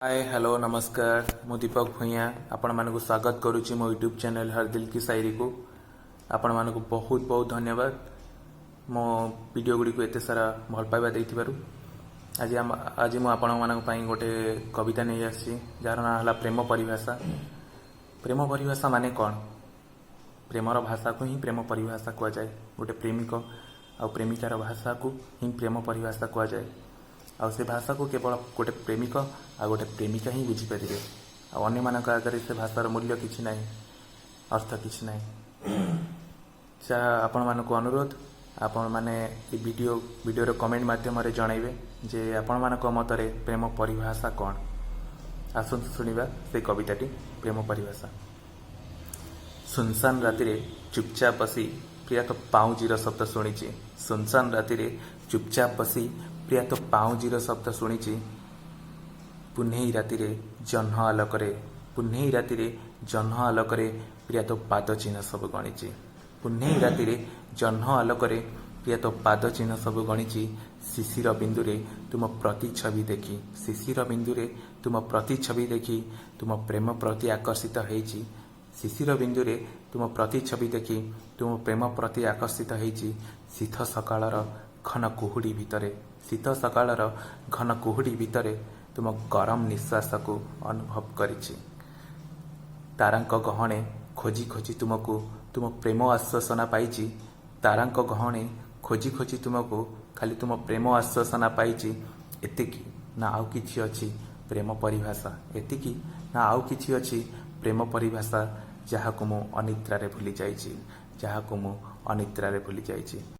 Hi hello नमस्कार मु दीपक भूया आपण मानक स्वागत करुच्ची मो यूट्यूब चैनल हर दिल की शायरी को आपण मानक बहुत बहुत धन्यवाद मो वीडियो गुड़ी को एते सारा भल पाइबा देइथिबारु आज मु आपण मानक पई गोटे कविता नहीं आसी जार ना हला प्रेम परिभाषा माने कौन प्रेमर भाषा को ही प्रेम परिभाषा कह जाए गोटे प्रेमिक आ प्रेमिकार भाषा को ही प्रेम परिभाषा कह जाए आ से भाषा को केवल गोटे प्रेमिक आ गोटे प्रेमिका ही बुझीपारे आने मान आगे से भाषार मूल्य किसी ना अर्थ किसी ना आपण मान अनुरोध आपण मैंने वीडियो कमेंट मध्यम जनइबे जे आपण मान मतरे प्रेम परिभाषा कौन आसतु शुणा से कविताटी प्रेम परिभाषा। सुनसान राति चुपचाप बसी प्रिया तो पाउजीर शब्द शुणी सुनसान राति चुपचाप बसी प्रिया तो पाउजीर शब्द शुणी पुन्नेई राति जह्न आलोकरे पुन्नेई राति जह्न आलोकरे प्रिया तो पाद चिन्ह सब गणिची पुन्नेई राति जह्न आलोकरे प्रिया तो पाद चिन्ह सब गणिची शिशिर बिंदुरे तुम प्रतिछवि देखी शिशिर बिंदुरे तुम प्रतिछवि देखी तुम प्रेम प्रति आकर्षित होइची शिशिर बिंदुरे तुम प्रतिछवि देखी तुम प्रेम प्रति आकर्षित होइची शीत सकाळर घन कुहुड़ी भितरे शीत सकाळर घन कुहुड़ी भितरे तुम गरम निश्वास को अनुभव करिछि तारांक गहणे खोजी खोजी तुमको तुम प्रेम आश्वासना पाइछि तारांक गहणे खोजी खोजी तुमको खाली तुम प्रेम आश्वासना पाइछि एतिकी ना आउ किछि अछि प्रेम परिभाषा एतिकी ना आउ किछि अछि प्रेम परिभाषा जहाँ को मु अनिद्रारे भूली जाइछि जहाँ को मु अनिद्रारे भूली जाइछि।